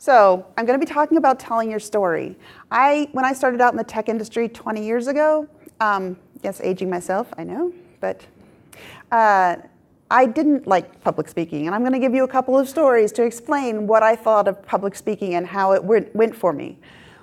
So I'm going to be talking about telling your story. When I started out in the tech industry 20 years ago, yes, aging myself, I know, but I didn't like public speaking. And I'm going to give you a couple of stories to explain what I thought of public speaking and how it went for me.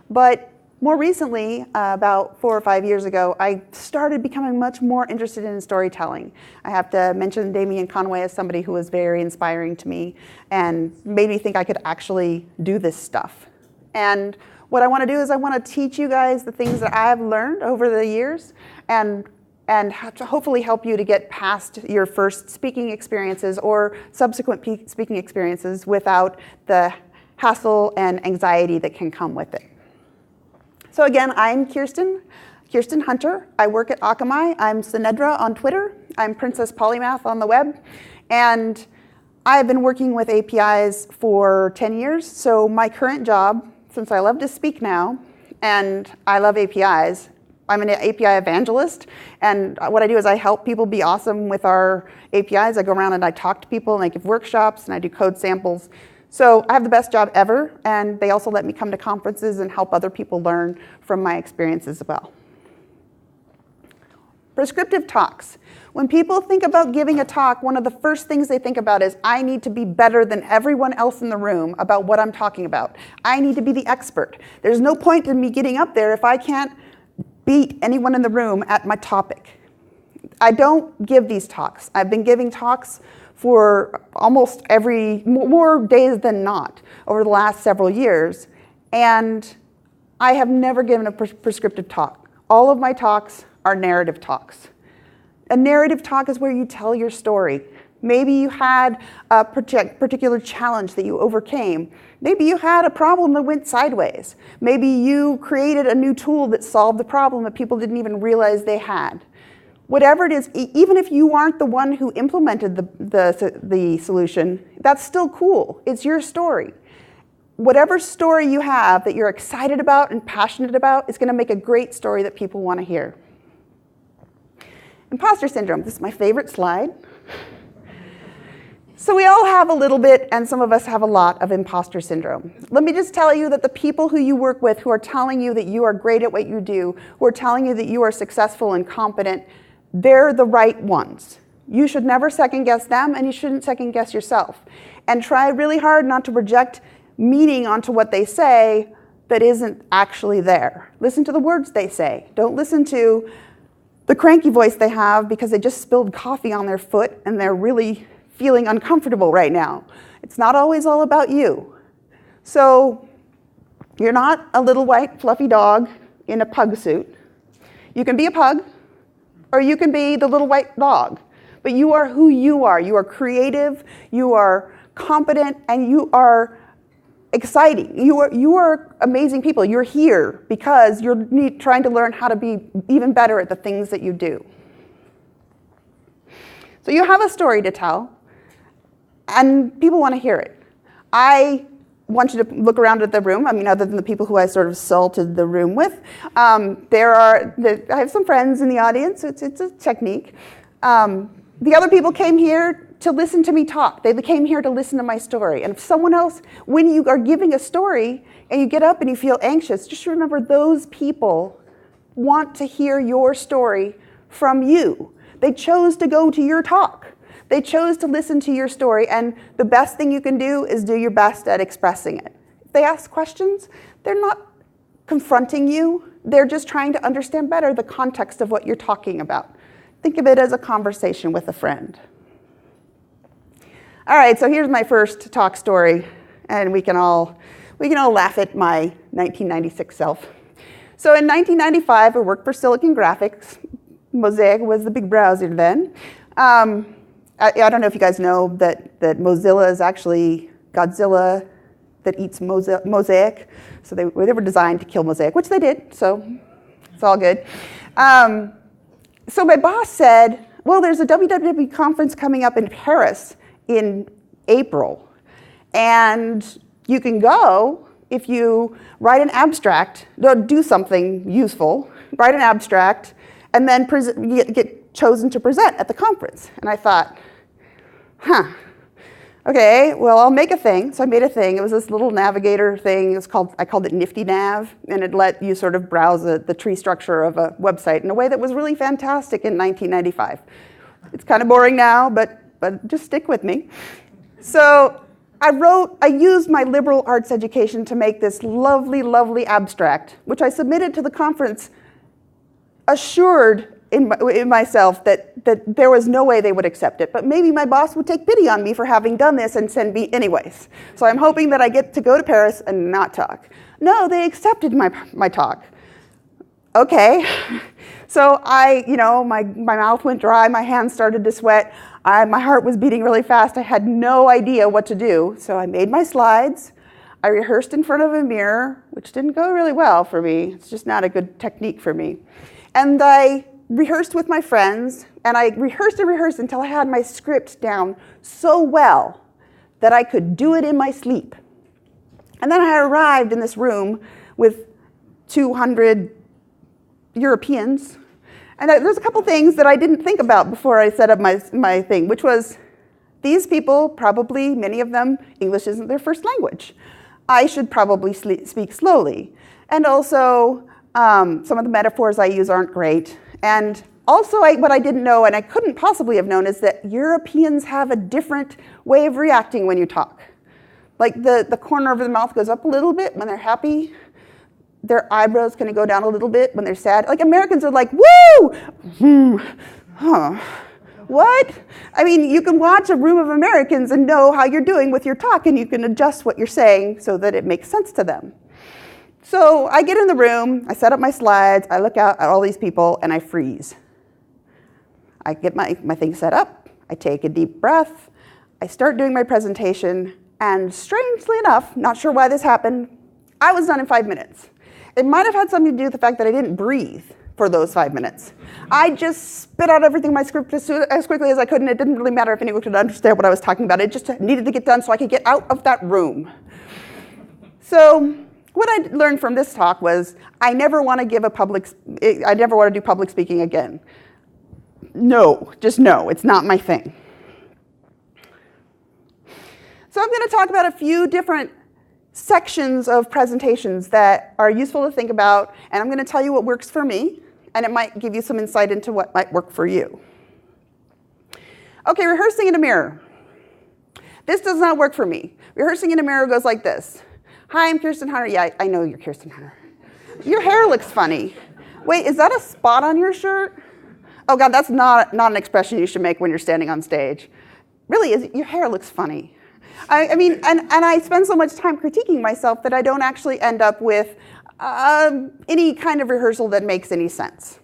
But more recently, about 4 or 5 years ago, I started becoming much more interested in storytelling. I have to mention Damien Conway as somebody who was very inspiring to me and made me think I could actually do this stuff. And what I want to do is I want to teach you guys the things that I have learned over the years and to hopefully help you to get past your first speaking experiences or subsequent speaking experiences without the hassle and anxiety that can come with it. So again, I'm Kirsten Hunter. I work at Akamai. I'm Sinedra on Twitter. I'm Princess Polymath on the web. And I've been working with APIs for 10 years. So my current job, since I love to speak now, and I love APIs, I'm an API evangelist. And what I do is I help people be awesome with our APIs. I go around and I talk to people and I give workshops and I do code samples. So I have the best job ever, and they also let me come to conferences and help other people learn from my experiences as well. Prescriptive talks. When people think about giving a talk, one of the first things they think about is, I need to be better than everyone else in the room about what I'm talking about. I need to be the expert. There's no point in me getting up there if I can't beat anyone in the room at my topic. I don't give these talks. I've been giving talks for almost more days than not over the last several years. And I have never given a prescriptive talk. All of my talks are narrative talks. A narrative talk is where you tell your story. Maybe you had a particular challenge that you overcame. Maybe you had a problem that went sideways. Maybe you created a new tool that solved the problem that people didn't even realize they had. Whatever it is, even if you aren't the one who implemented the solution, that's still cool. It's your story. Whatever story you have that you're excited about and passionate about is going to make a great story that people want to hear. Imposter syndrome. This is my favorite slide. So we all have a little bit, and some of us have a lot of imposter syndrome. Let me just tell you that the people who you work with who are telling you that you are great at what you do, who are telling you that you are successful and competent, they're the right ones. You should never second guess them, and you shouldn't second guess yourself. And try really hard not to project meaning onto what they say that isn't actually there. Listen to the words they say. Don't listen to the cranky voice they have because they just spilled coffee on their foot and they're really feeling uncomfortable right now. It's not always all about you. So you're not a little white fluffy dog in a pug suit. You can be a pug, or you can be the little white dog. But you are who you are. You are creative, you are competent, and you are exciting. You are amazing people. You're here because you're trying to learn how to be even better at the things that you do. So you have a story to tell, and people want to hear it. I want you to look around at the room. I mean, other than the people who I sort of salted the room with. I have some friends in the audience. It's a technique. The other people came here to listen to me talk. They came here to listen to my story. And if someone else, when you are giving a story and you get up and you feel anxious, just remember those people want to hear your story from you. They chose to go to your talk. They chose to listen to your story, and the best thing you can do is do your best at expressing it. If they ask questions, they're not confronting you. They're just trying to understand better the context of what you're talking about. Think of it as a conversation with a friend. All right, so here's my first talk story, and we can all laugh at my 1996 self. So in 1995, I worked for Silicon Graphics. Mosaic was the big browser then. I don't know if you guys know that Mozilla is actually Godzilla that eats Mosaic. So they were designed to kill Mosaic, which they did, so it's all good. So my boss said, well, there's a WWW conference coming up in Paris in April, and you can go if you write an abstract, do something useful, write an abstract, and then get chosen to present at the conference. And I thought, Okay, well, I'll make a thing. So I made a thing. It was this little navigator thing. I called it Nifty Nav, and it let you sort of browse the tree structure of a website in a way that was really fantastic in 1995. It's kind of boring now, but just stick with me. So I used my liberal arts education to make this lovely, lovely abstract, which I submitted to the conference, assured in myself that there was no way they would accept it, but maybe my boss would take pity on me for having done this and send me anyways. So I'm hoping that I get to go to Paris and not talk. No, they accepted my talk. Okay. So my mouth went dry, my hands started to sweat, my heart was beating really fast, I had no idea what to do. So I made my slides, I rehearsed in front of a mirror, which didn't go really well for me. It's just not a good technique for me. And I rehearsed with my friends, and I rehearsed and rehearsed until I had my script down so well that I could do it in my sleep. And then I arrived in this room with 200 Europeans, and there's a couple things that I didn't think about before I set up my thing, which was these people, probably many of them, English isn't their first language. I should probably speak slowly. And also, some of the metaphors I use aren't great. And also, what I didn't know, and I couldn't possibly have known, is that Europeans have a different way of reacting when you talk. Like the corner of the mouth goes up a little bit when they're happy. Their eyebrows kind of go down a little bit when they're sad. Like Americans are like, woo! Huh. What? I mean, you can watch a room of Americans and know how you're doing with your talk, and you can adjust what you're saying so that it makes sense to them. So I get in the room, I set up my slides, I look out at all these people, and I freeze. I get my thing set up, I take a deep breath, I start doing my presentation, and strangely enough, not sure why this happened, I was done in 5 minutes. It might have had something to do with the fact that I didn't breathe for those 5 minutes. I just spit out everything in my script as quickly as I could, and it didn't really matter if anyone could understand what I was talking about. It just needed to get done so I could get out of that room. So what I learned from this talk was I never want to do public speaking again. No, just no, it's not my thing. So I'm going to talk about a few different sections of presentations that are useful to think about, and I'm going to tell you what works for me, and it might give you some insight into what might work for you. Okay, rehearsing in a mirror. This does not work for me. Rehearsing in a mirror goes like this. Hi, I'm Kirsten Hunter. Yeah, I know you're Kirsten Hunter. Your hair looks funny. Wait, is that a spot on your shirt? Oh God, that's not an expression you should make when you're standing on stage. Really, your hair looks funny. I mean, and I spend so much time critiquing myself that I don't actually end up with any kind of rehearsal that makes any sense.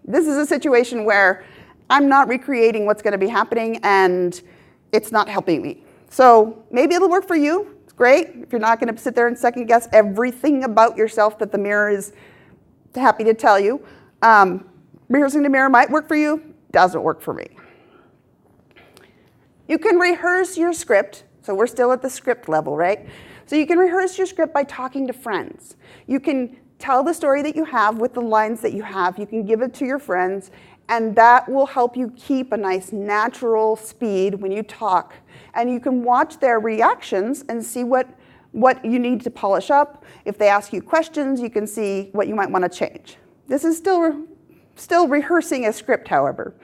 This is a situation where I'm not recreating what's going to be happening, and it's not helping me. So maybe it'll work for you. It's great if you're not going to sit there and second guess everything about yourself that the mirror is happy to tell you. Rehearsing in the mirror might work for you, doesn't work for me. You can rehearse your script. So we're still at the script level, right? So you can rehearse your script by talking to friends. You can tell the story that you have with the lines that you have. You can give it to your friends, and that will help you keep a nice natural speed when you talk. And you can watch their reactions and see what you need to polish up. If they ask you questions, you can see what you might want to change. This is still rehearsing a script, however.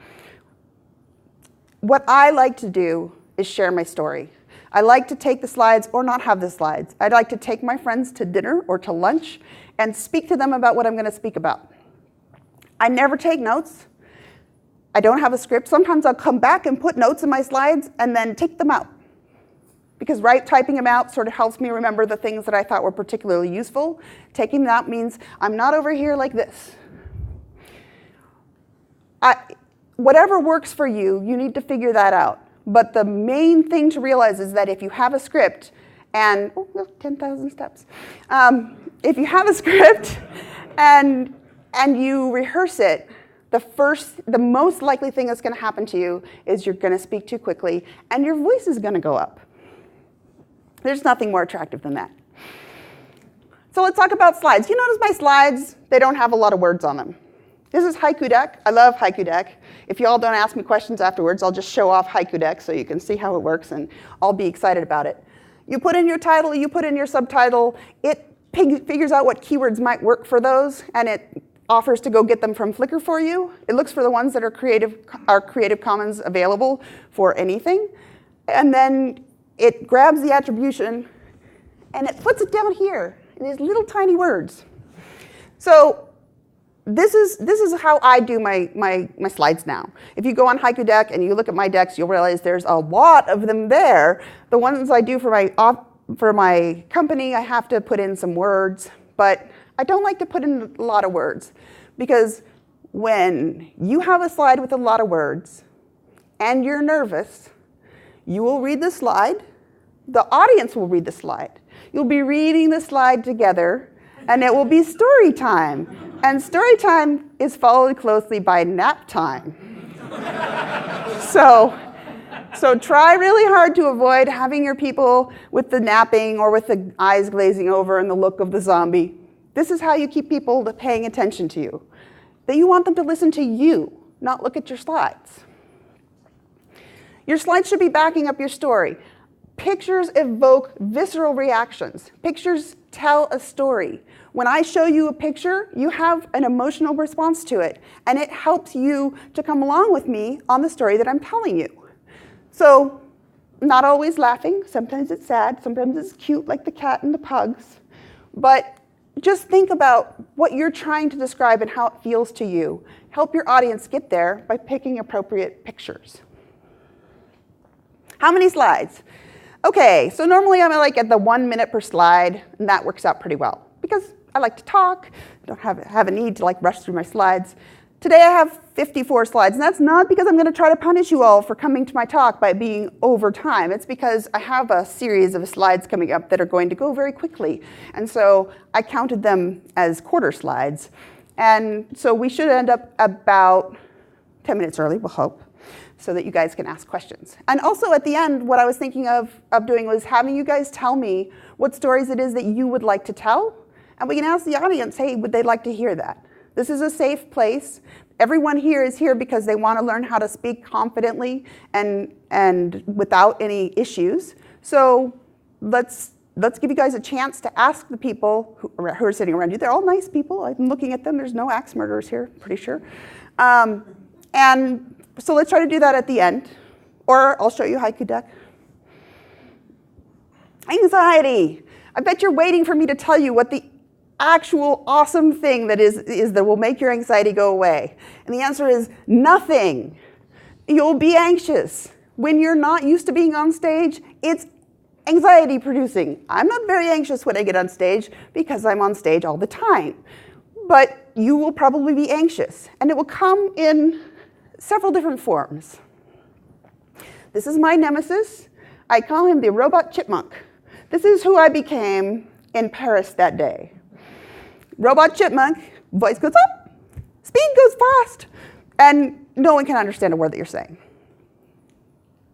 What I like to do is share my story. I like to take the slides or not have the slides. I'd like to take my friends to dinner or to lunch and speak to them about what I'm going to speak about. I never take notes. I don't have a script. Sometimes I'll come back and put notes in my slides and then take them out. Because typing them out sort of helps me remember the things that I thought were particularly useful. Taking them out means I'm not over here like this. Whatever works for you, you need to figure that out. But the main thing to realize is that if you have a script and, 10,000 steps. If you have a script and you rehearse it, the most likely thing that's going to happen to you is you're going to speak too quickly and your voice is going to go up. There's nothing more attractive than that. So let's talk about slides. You notice my slides, they don't have a lot of words on them. This is Haiku Deck. I love Haiku Deck. If you all don't ask me questions afterwards, I'll just show off Haiku Deck so you can see how it works, and I'll be excited about it. You put in your title, you put in your subtitle, it figures out what keywords might work for those, and it offers to go get them from Flickr for you. It looks for the ones that are Creative Commons available for anything, and then it grabs the attribution and it puts it down here in these little tiny words. So this is how I do my slides now. If you go on Haiku Deck and you look at my decks, you'll realize there's a lot of them there. The ones I do for my company, I have to put in some words, but I don't like to put in a lot of words, because when you have a slide with a lot of words and you're nervous, you will read the slide, the audience will read the slide. You'll be reading the slide together, and it will be story time. And story time is followed closely by nap time. So try really hard to avoid having your people with the napping or with the eyes glazing over and the look of the zombie. This is how you keep people paying attention to you. That you want them to listen to you, not look at your slides. Your slides should be backing up your story. Pictures evoke visceral reactions. Pictures tell a story. When I show you a picture, you have an emotional response to it, and it helps you to come along with me on the story that I'm telling you. So, not always laughing. Sometimes it's sad. Sometimes it's cute, like the cat and the pugs. But just think about what you're trying to describe and how it feels to you. Help your audience get there by picking appropriate pictures. How many slides? Okay, so normally I'm like at the 1 minute per slide, and that works out pretty well because I like to talk, I don't have a need to like rush through my slides. Today I have 54 slides, and that's not because I'm going to try to punish you all for coming to my talk by being over time. It's because I have a series of slides coming up that are going to go very quickly, and so I counted them as quarter slides. And so we should end up about 10 minutes early, we'll hope, so that you guys can ask questions. And also at the end, what I was thinking of doing was having you guys tell me what stories it is that you would like to tell, and we can ask the audience, hey, would they like to hear that? This is a safe place. Everyone here is here because they want to learn how to speak confidently and without any issues. So let's give you guys a chance to ask the people who are sitting around you. They're all nice people. I'm looking at them. There's no axe murderers here, pretty sure. And so let's try to do that at the end. Or I'll show you Haiku Deck. Anxiety. I bet you're waiting for me to tell you what the actual awesome thing that will make your anxiety go away. And the answer is nothing. You'll be anxious. When you're not used to being on stage, it's anxiety producing. I'm not very anxious when I get on stage because I'm on stage all the time. But you will probably be anxious, and it will come in several different forms. This is my nemesis. I call him the robot chipmunk. This is who I became in Paris that day. Robot chipmunk, voice goes up, speed goes fast, and no one can understand a word that you're saying.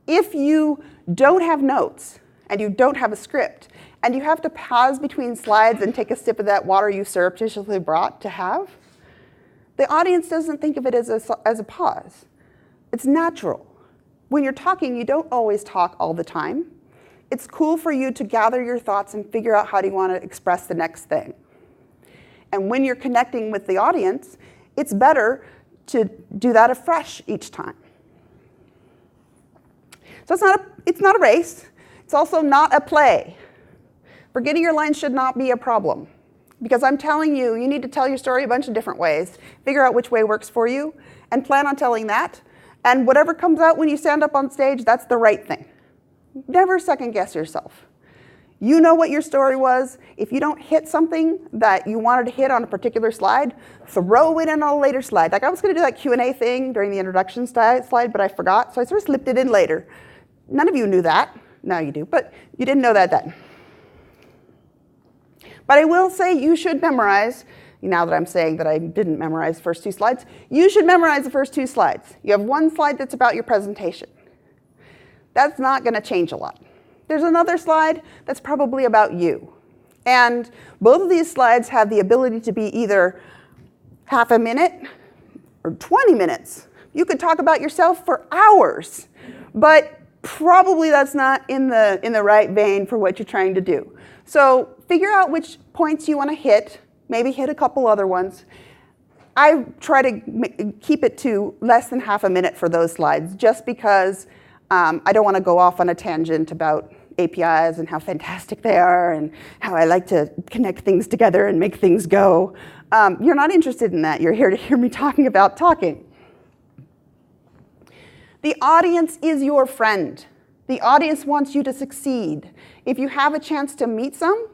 If you don't have notes, and you don't have a script, and you have to pause between slides and take a sip of that water you surreptitiously brought to have, the audience doesn't think of it as a pause. It's natural. When you're talking, you don't always talk all the time. It's cool for you to gather your thoughts and figure out how do you want to express the next thing. And when you're connecting with the audience, it's better to do that afresh each time. So it's not a race. It's also not a play. Forgetting your lines should not be a problem. Because I'm telling you, you need to tell your story a bunch of different ways. Figure out which way works for you, and plan on telling that. And whatever comes out when you stand up on stage, that's the right thing. Never second guess yourself. You know what your story was. If you don't hit something that you wanted to hit on a particular slide, throw it in on a later slide. Like I was going to do that Q&A thing during the introduction slide, but I forgot, so I sort of slipped it in later. None of you knew that. Now you do, but you didn't know that then. But I will say you should memorize, now that I'm saying that I didn't memorize the first two slides, you should memorize the first two slides. You have one slide that's about your presentation. That's not going to change a lot. There's another slide that's probably about you. And both of these slides have the ability to be either half a minute, or 20 minutes. You could talk about yourself for hours, but probably that's not in the right vein for what you're trying to do. So figure out which points you want to hit, maybe hit a couple other ones. I try to keep it to less than half a minute for those slides, just because I don't want to go off on a tangent about APIs and how fantastic they are and how I like to connect things together and make things go. You're not interested in that. You're here to hear me talking about talking. The audience is your friend. The audience wants you to succeed. If you have a chance to meet some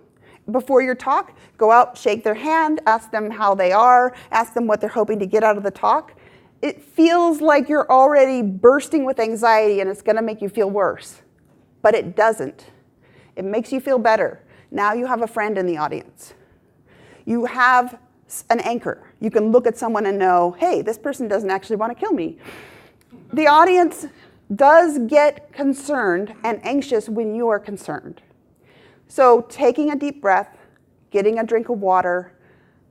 before your talk, go out, shake their hand, ask them how they are, ask them what they're hoping to get out of the talk. It feels like you're already bursting with anxiety and it's going to make you feel worse. But it doesn't. It makes you feel better. Now you have a friend in the audience. You have an anchor. You can look at someone and know, hey, this person doesn't actually want to kill me. The audience does get concerned and anxious when you are concerned. So taking a deep breath, getting a drink of water,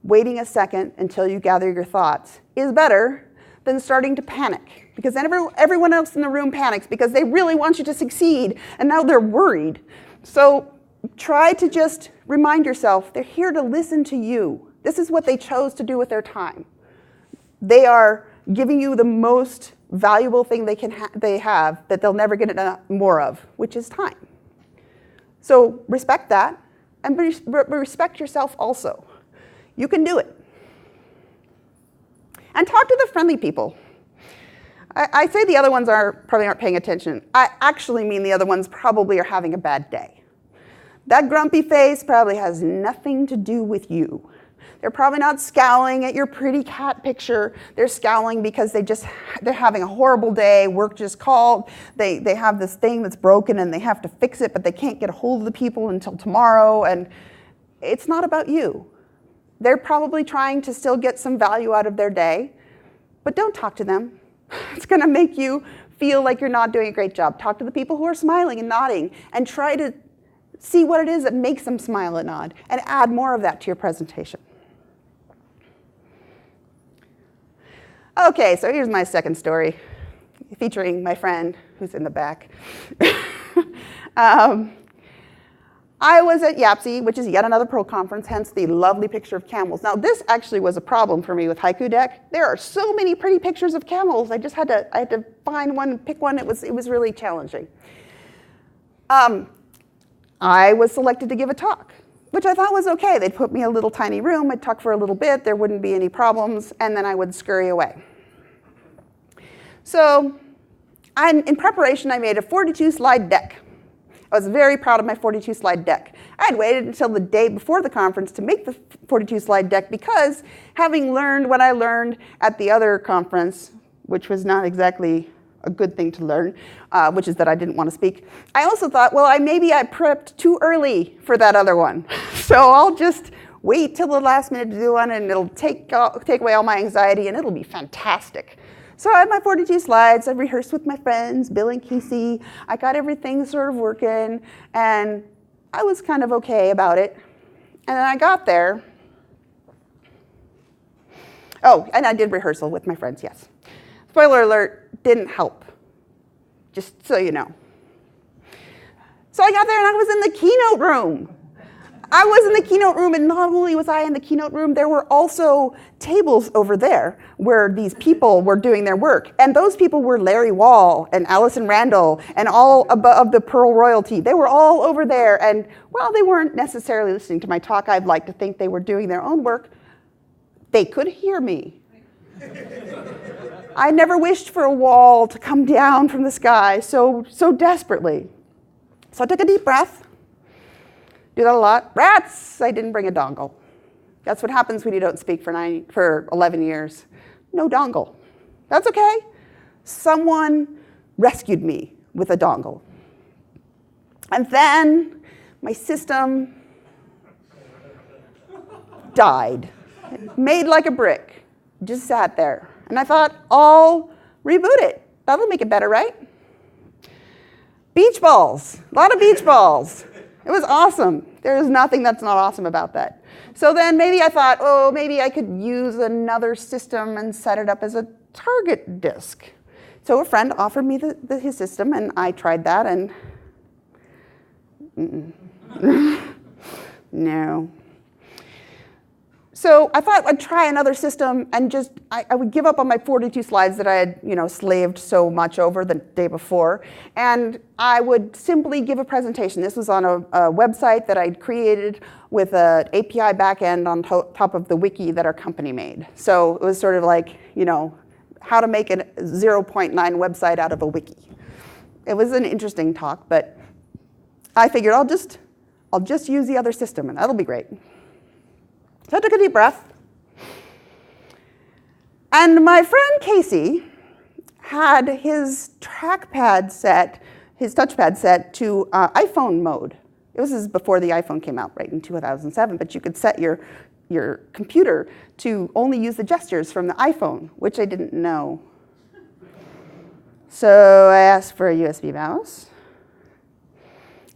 waiting a second until you gather your thoughts is better than starting to panic, because then everyone else in the room panics because they really want you to succeed, and now they're worried. So try to just remind yourself, they're here to listen to you. This is what they chose to do with their time. They are giving you the most valuable thing they have that they'll never get more of, which is time. So respect that, and respect yourself also. You can do it. And talk to the friendly people. I say the other ones probably aren't paying attention. I actually mean the other ones probably are having a bad day. That grumpy face probably has nothing to do with you. They're probably not scowling at your pretty cat picture. They're scowling because they're having a horrible day. Work just called. They have this thing that's broken and they have to fix it, but they can't get a hold of the people until tomorrow. And it's not about you. They're probably trying to still get some value out of their day, but don't talk to them. It's going to make you feel like you're not doing a great job. Talk to the people who are smiling and nodding, and try to see what it is that makes them smile and nod, and add more of that to your presentation. Okay, so here's my second story, featuring my friend who's in the back. I was at YAPC, which is yet another Perl conference, hence the lovely picture of camels. Now, this actually was a problem for me with Haiku Deck. There are so many pretty pictures of camels. I had to find one, pick one. It was really challenging. I was selected to give a talk, which I thought was okay. They'd put me in a little tiny room. I'd talk for a little bit. There wouldn't be any problems, and then I would scurry away. So in preparation, I made a 42-slide deck. I was very proud of my 42-slide deck. I had waited until the day before the conference to make the 42-slide deck because, having learned what I learned at the other conference, which was not exactly a good thing to learn, which is that I didn't want to speak, I also thought, well, maybe I prepped too early for that other one. So I'll just wait till the last minute to do one, and it'll take away all my anxiety, and it'll be fantastic. So I had my 42 slides. I rehearsed with my friends, Bill and Casey. I got everything sort of working, and I was kind of okay about it. And then I got there. Oh, and I did rehearsal with my friends, yes. Spoiler alert, didn't help, just so you know. So I got there, and I was in the keynote room. I was in the keynote room, and not only was I in the keynote room, there were also tables over there where these people were doing their work. And those people were Larry Wall and Allison Randall and all of the Perl royalty. They were all over there. And while they weren't necessarily listening to my talk, I'd like to think they were doing their own work. They could hear me. I never wished for a wall to come down from the sky so desperately. So I took a deep breath. Do that a lot. Rats! I didn't bring a dongle. That's what happens when you don't speak for 11 years. No dongle. That's okay. Someone rescued me with a dongle. And then my system died. Made like a brick. Just sat there. And I thought, I'll reboot it. That'll make it better, right? Beach balls. A lot of beach balls. It was awesome. There is nothing that's not awesome about that. So then maybe I thought, maybe I could use another system and set it up as a target disk. So a friend offered me his system, and I tried that, and no. So I thought I'd try another system, and just I would give up on my 42 slides that I had slaved so much over the day before, and I would simply give a presentation. This was on a website that I'd created with an API backend on top of the wiki that our company made. So it was sort of like, how to make a 0.9 website out of a wiki. It was an interesting talk, but I figured I'll just use the other system, and that'll be great. So I took a deep breath. And my friend Casey had his touchpad set to iPhone mode. This is before the iPhone came out, right, in 2007, but you could set your computer to only use the gestures from the iPhone, which I didn't know. So I asked for a USB mouse.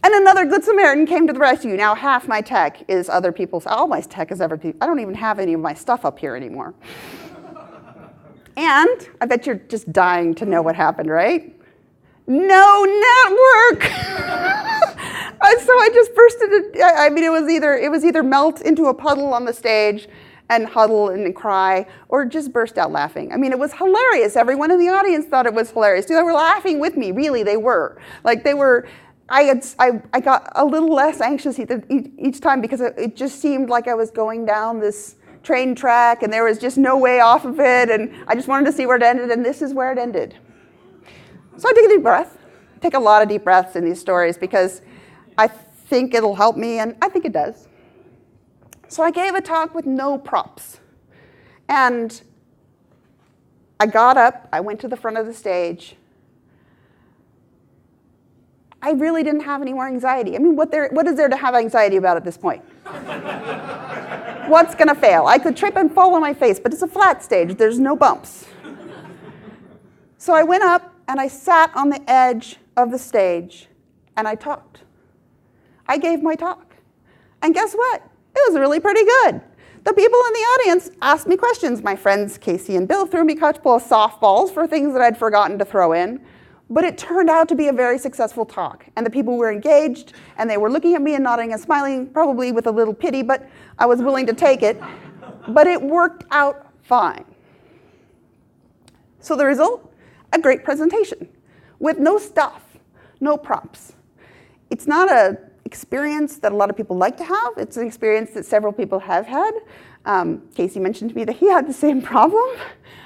And another good Samaritan came to the rescue. Now half my tech is other people's, all my tech is other people. I don't even have any of my stuff up here anymore. And I bet you're just dying to know what happened, right? No network! So I just burst into, it was either melt into a puddle on the stage and huddle and cry, or just burst out laughing. It was hilarious. Everyone in the audience thought it was hilarious. They were laughing with me, really, they were. I got a little less anxious each time because it just seemed like I was going down this train track and there was just no way off of it, and I just wanted to see where it ended, and this is where it ended. So I take a deep breath. I take a lot of deep breaths in these stories because I think it'll help me, and I think it does. So I gave a talk with no props. And I got up, I went to the front of the stage. I really didn't have any more anxiety. What is there to have anxiety about at this point? What's going to fail? I could trip and fall on my face, but it's a flat stage. There's no bumps. So I went up, and I sat on the edge of the stage, and I talked. I gave my talk. And guess what? It was really pretty good. The people in the audience asked me questions. My friends Casey and Bill threw me a couple of softballs for things that I'd forgotten to throw in. But it turned out to be a very successful talk. And the people were engaged, and they were looking at me and nodding and smiling, probably with a little pity, but I was willing to take it. But it worked out fine. So the result? A great presentation with no stuff, no props. It's not an experience that a lot of people like to have. It's an experience that several people have had. Casey mentioned to me that he had the same problem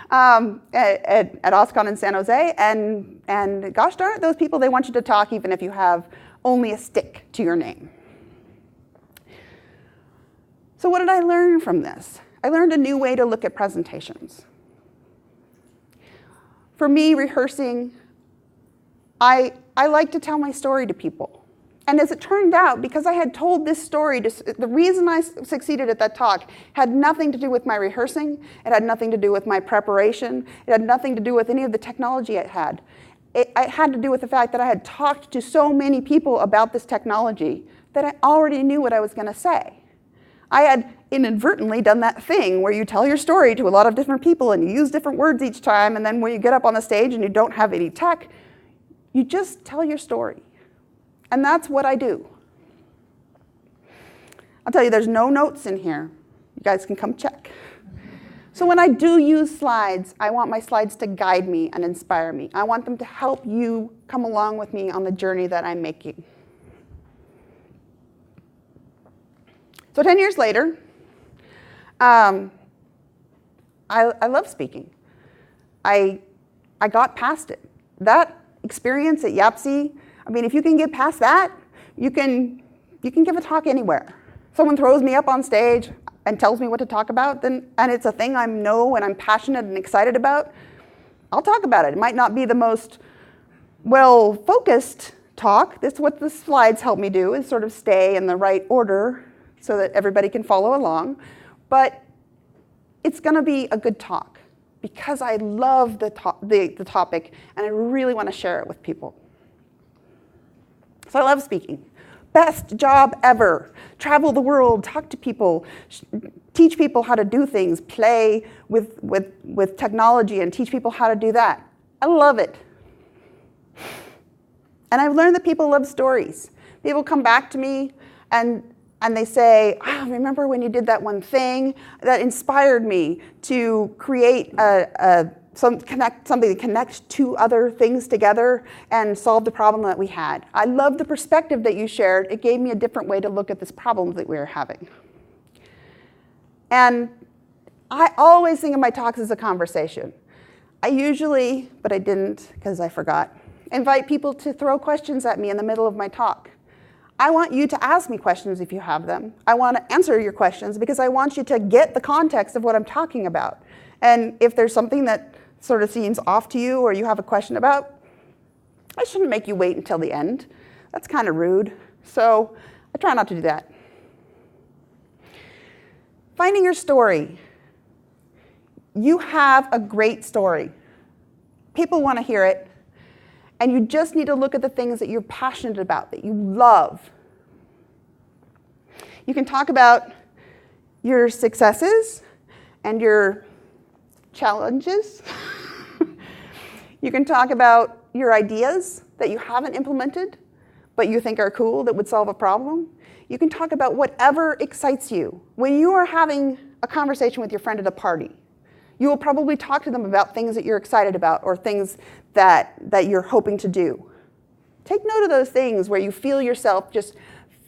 at OSCON in San Jose, and gosh darn it, those people, they want you to talk even if you have only a stick to your name. So what did I learn from this? I learned a new way to look at presentations. For me, rehearsing, I like to tell my story to people. And as it turned out, because I had told this story, the reason I succeeded at that talk had nothing to do with my rehearsing. It had nothing to do with my preparation. It had nothing to do with any of the technology it had. It had to do with the fact that I had talked to so many people about this technology that I already knew what I was going to say. I had inadvertently done that thing where you tell your story to a lot of different people and you use different words each time, and then when you get up on the stage and you don't have any tech, you just tell your story. And that's what I do. I'll tell you, there's no notes in here. You guys can come check. So when I do use slides, I want my slides to guide me and inspire me. I want them to help you come along with me on the journey that I'm making. So 10 years later, I love speaking. I got past it. That experience at YAPC, if you can get past that, you can give a talk anywhere. Someone throws me up on stage and tells me what to talk about, and it's a thing I know and I'm passionate and excited about, I'll talk about it. It might not be the most well-focused talk. That's what the slides help me do, is sort of stay in the right order so that everybody can follow along. But it's going to be a good talk because I love the topic and I really want to share it with people. So I love speaking. Best job ever. Travel the world, talk to people, teach people how to do things, play with technology and teach people how to do that. I love it. And I've learned that people love stories. People come back to me and they say, remember when you did that one thing that inspired me to create something to connect two other things together and solve the problem that we had. I love the perspective that you shared. It gave me a different way to look at this problem that we were having. And I always think of my talks as a conversation. I usually, but I didn't because I forgot, invite people to throw questions at me in the middle of my talk. I want you to ask me questions if you have them. I want to answer your questions because I want you to get the context of what I'm talking about. And if there's something that sort of seems off to you or you have a question about, I shouldn't make you wait until the end. That's kind of rude. So I try not to do that. Finding your story. You have a great story. People want to hear it. And you just need to look at the things that you're passionate about, that you love. You can talk about your successes and your challenges. You can talk about your ideas that you haven't implemented, but you think are cool, that would solve a problem. You can talk about whatever excites you. When you are having a conversation with your friend at a party, you will probably talk to them about things that you're excited about or things that you're hoping to do. Take note of those things where you feel yourself just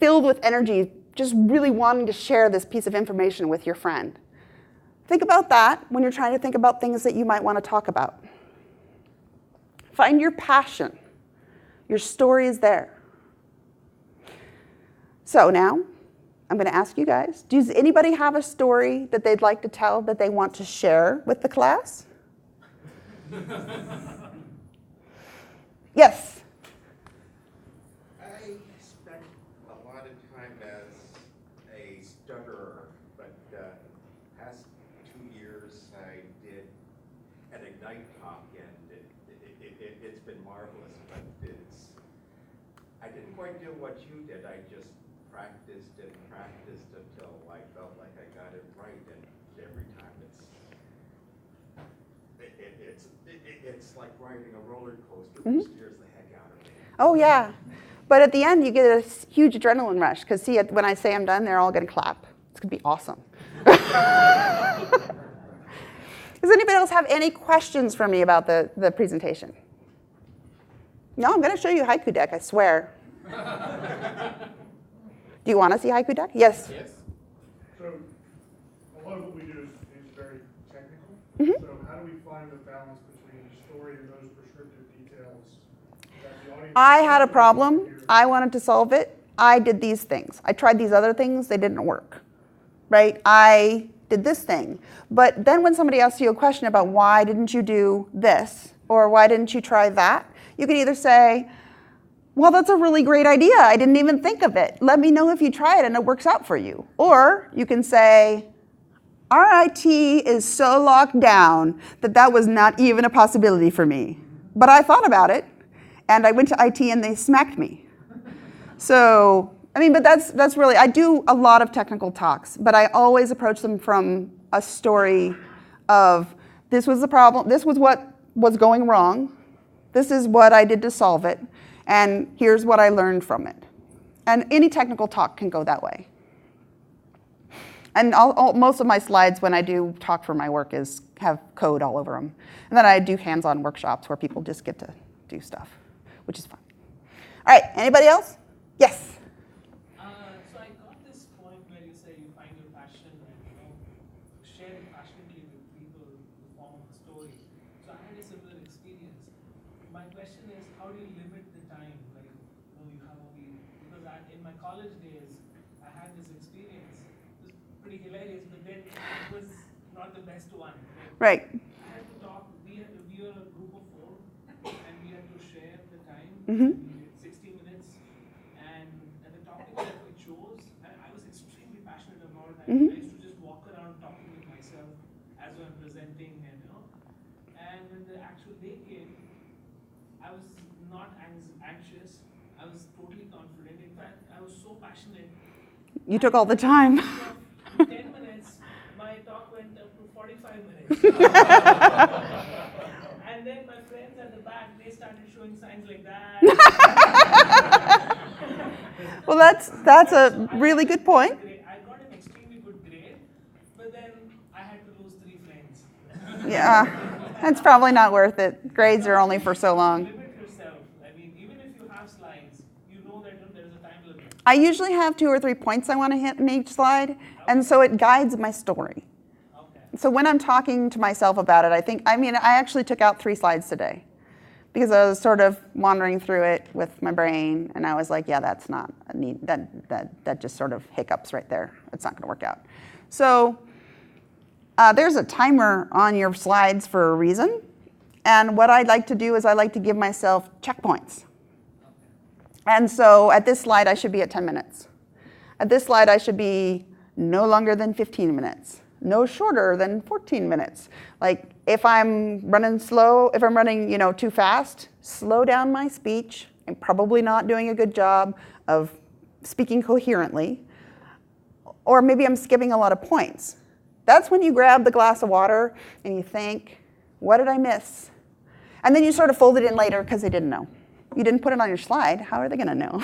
filled with energy, just really wanting to share this piece of information with your friend. Think about that when you're trying to think about things that you might want to talk about. Find your passion. Your story is there. So now, I'm going to ask you guys, does anybody have a story that they'd like to tell that they want to share with the class? Yes? I spent a lot of time as a stutterer, but past 2 years I did an Ignite talk, and it's been marvelous, but I didn't quite do what you did. I just practiced until I felt like I got it right, and every time it's like riding a roller coaster, which scares the heck out of me. Oh, yeah. But at the end, you get a huge adrenaline rush, because see, when I say I'm done, they're all going to clap. It's going to be awesome. Does anybody else have any questions for me about the presentation? No, I'm going to show you Haiku Deck, I swear. Do you want to see Haiku Deck? Yes? Yes. So a lot of what we do is very technical. Mm-hmm. So how do we find the balance between the story and those prescriptive details that the audience... I had a problem. I wanted to solve it. I did these things. I tried these other things. They didn't work. Right? I did this thing. But then when somebody asks you a question about why didn't you do this or why didn't you try that, you can either say, well, that's a really great idea. I didn't even think of it. Let me know if you try it and it works out for you. Or you can say, our IT is so locked down that was not even a possibility for me. But I thought about it, and I went to IT and they smacked me. So, I mean, but that's really, I do a lot of technical talks, but I always approach them from a story of this was the problem, this was what was going wrong, this is what I did to solve it, and here's what I learned from it. And any technical talk can go that way. And most of my slides when I do talk for my work have code all over them. And then I do hands-on workshops where people just get to do stuff, which is fun. All right, anybody else? Yes? So I got this point where you say you find your passion and share it passionately with people to form a story. So I had a similar experience. My question is, how do you limit the time? Like, you have only, because in my college days, I had this experience. It was pretty hilarious, but then it was not the best one. Right. I had to talk, we were a group of 4, and we had to share the time. Mm-hmm. 60 minutes, and the topic that we chose, I was extremely passionate about it. I used to just walk around talking with myself as I'm presenting, and when the actual day came, I was not anxious. I was totally confident. In fact, I was so passionate. You took all the time. 10 minutes, 45 minutes. And then my friends at the back, they started showing signs like that. Well, that's a really good point. I got an extremely good grade, but then I had to lose 3 friends. Yeah, that's probably not worth it. Grades are only for so long. Limit yourself. I mean, even if you have slides, you know that there's a time limit. I usually have 2 or 3 points I want to hit in each slide, and so it guides my story. Okay. So when I'm talking to myself about it, I actually took out 3 slides today because I was sort of wandering through it with my brain, and I was like, yeah, that's not a need. That just sort of hiccups right there. It's not going to work out. So there's a timer on your slides for a reason, and what I like to do is I like to give myself checkpoints. And so at this slide, I should be at 10 minutes. At this slide, I should be no longer than 15 minutes. No shorter than 14 minutes. Like if I'm running slow, if I'm running, too fast, slow down my speech. I'm probably not doing a good job of speaking coherently. Or maybe I'm skipping a lot of points. That's when you grab the glass of water and you think, what did I miss? And then you sort of fold it in later because they didn't know. You didn't put it on your slide. How are they going to know?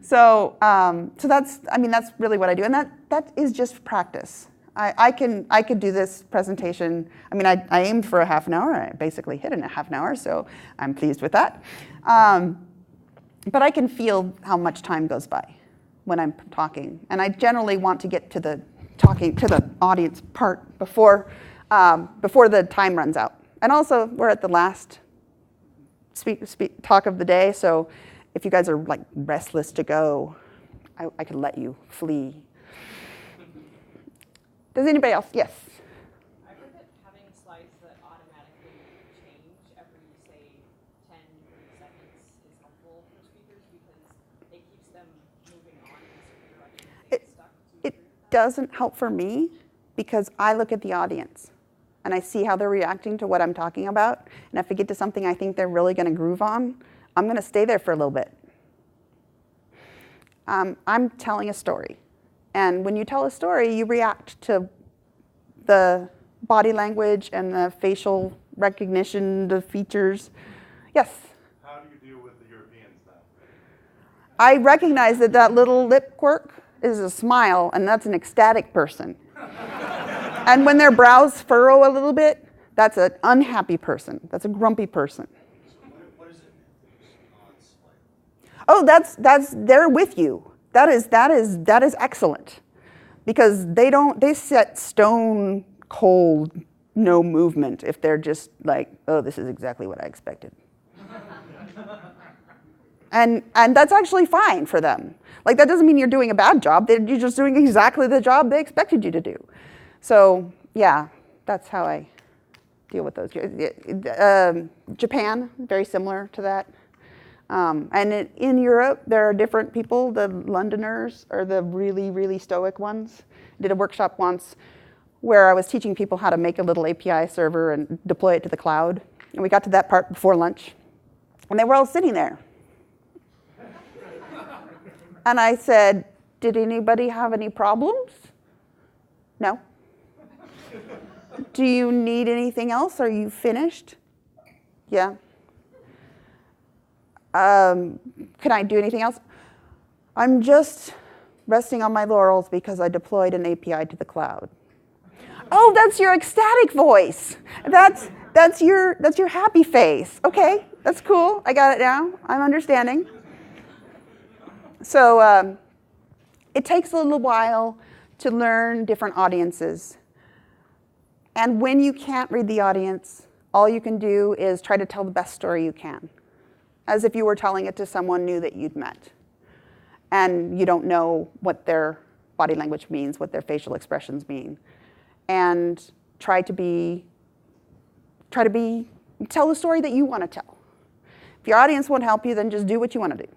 So that's really what I do, and that is just practice. I could do this presentation. I aimed for a half an hour. I basically hit in a half an hour, so I'm pleased with that. But I can feel how much time goes by when I'm talking, and I generally want to get to the talking to the audience part before the time runs out. And also, we're at the last talk of the day, so if you guys are like restless to go, I could let you flee. Does anybody else? Yes. I've heard that having slides that automatically change every, say, 10, 30 seconds is helpful for speakers because it keeps them moving on in a certain direction if they get stuck. Do you agree with that? Doesn't help for me because I look at the audience and I see how they're reacting to what I'm talking about. And if I get to something I think they're really going to groove on, I'm going to stay there for a little bit. I'm telling a story. And when you tell a story, you react to the body language and the facial recognition, the features. Yes? How do you deal with the Europeans now? I recognize that little lip quirk is a smile, and that's an ecstatic person. And when their brows furrow a little bit, that's an unhappy person. That's a grumpy person. What is it on slide? Oh, they're with you. That is excellent, because they set stone cold, no movement if they're just like, oh, this is exactly what I expected. And that's actually fine for them. Like that doesn't mean you're doing a bad job. You're just doing exactly the job they expected you to do. So yeah, that's how I deal with those. Japan, very similar to that. And in Europe, there are different people. The Londoners are the really, really stoic ones. I did a workshop once where I was teaching people how to make a little API server and deploy it to the cloud. And we got to that part before lunch. And they were all sitting there. And I said, did anybody have any problems? No. Do you need anything else? Are you finished? Yeah. Can I do anything else? I'm just resting on my laurels because I deployed an API to the cloud. Oh, that's your ecstatic voice. That's your happy face. Okay, that's cool. I got it now. I'm understanding. So it takes a little while to learn different audiences. And when you can't read the audience, all you can do is try to tell the best story you can, as if you were telling it to someone new that you'd met. And you don't know what their body language means, what their facial expressions mean. And try to tell the story that you want to tell. If your audience won't help you, then just do what you want to do.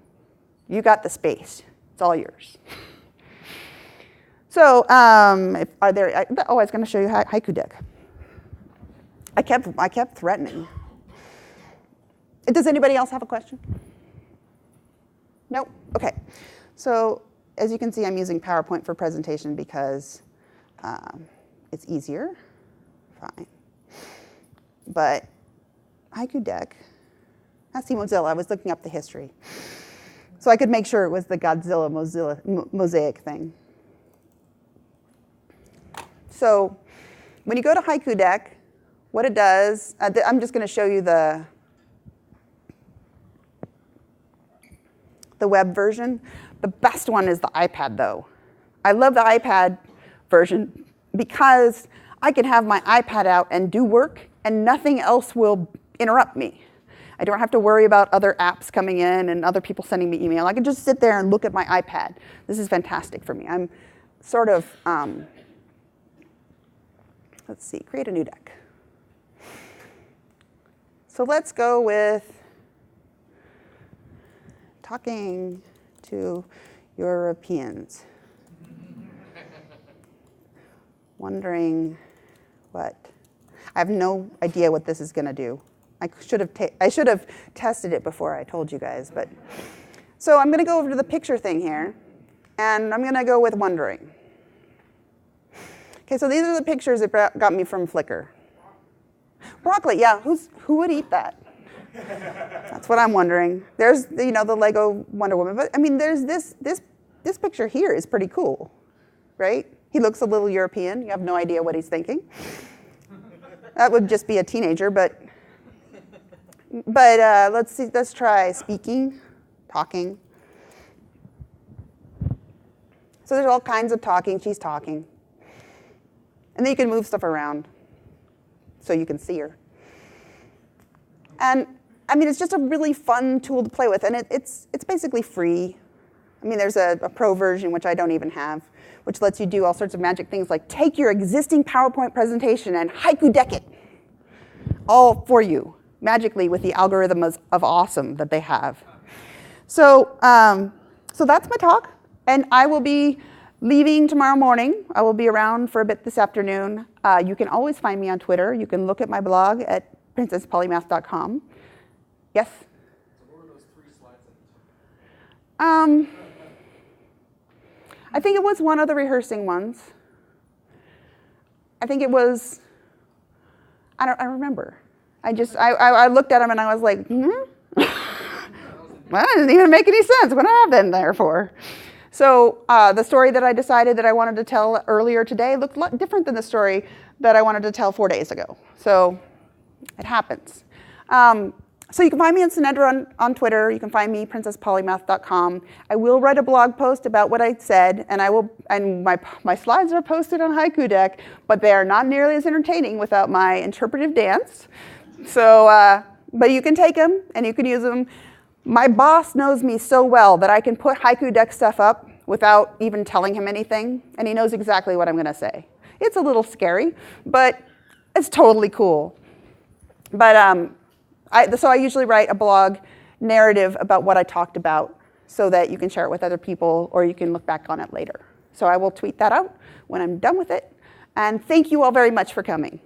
You got the space. It's all yours. So, I was going to show you haiku deck. I kept threatening. Does anybody else have a question? Nope. Okay. So, as you can see, I'm using PowerPoint for presentation because it's easier. Fine. But Haiku Deck, that's the Mozilla. I was looking up the history. So I could make sure it was the Godzilla mosaic thing. So when you go to Haiku Deck, what it does, I'm just going to show you the web version. The best one is the iPad, though. I love the iPad version because I can have my iPad out and do work, and nothing else will interrupt me. I don't have to worry about other apps coming in and other people sending me email. I can just sit there and look at my iPad. This is fantastic for me. I'm sort of, let's see, create a new deck. So let's go with talking to Europeans. Wondering what? I have no idea what this is going to do. I should have tested it before I told you guys. But so I'm going to go over to the picture thing here, and I'm going to go with wondering. Okay, so these are the pictures that got me from Flickr. Broccoli, yeah, who would eat that? That's what I'm wondering. There's the Lego Wonder Woman, but I mean there's this picture here is pretty cool, right? He looks a little European. You have no idea what he's thinking. That would just be a teenager, but let's see. Let's try speaking, talking. So there's all kinds of talking. She's talking, and then you can move stuff around so you can see her. And I mean, it's just a really fun tool to play with, and it's basically free. I mean, there's a pro version, which I don't even have, which lets you do all sorts of magic things like take your existing PowerPoint presentation and haiku deck it, all for you, magically with the algorithm of awesome that they have. So, so that's my talk, and I will be leaving tomorrow morning. I will be around for a bit this afternoon. You can always find me on Twitter. You can look at my blog at princesspolymath.com. Yes? So what were those 3 slides at the top? I think it was one of the rehearsing ones. I think it was, I don't remember. I looked at them and I was like, well, that doesn't even make any sense. What did I have that in there for? So the story that I decided that I wanted to tell earlier today looked a lot different than the story that I wanted to tell 4 days ago. So it happens. So you can find me on Synedra on Twitter. You can find me princesspolymath.com. I will write a blog post about what I said, and my slides are posted on Haiku Deck, but they are not nearly as entertaining without my interpretive dance. So, but you can take them and you can use them. My boss knows me so well that I can put Haiku Deck stuff up without even telling him anything, and he knows exactly what I'm going to say. It's a little scary, but it's totally cool. But so I usually write a blog narrative about what I talked about so that you can share it with other people or you can look back on it later. So I will tweet that out when I'm done with it. And thank you all very much for coming.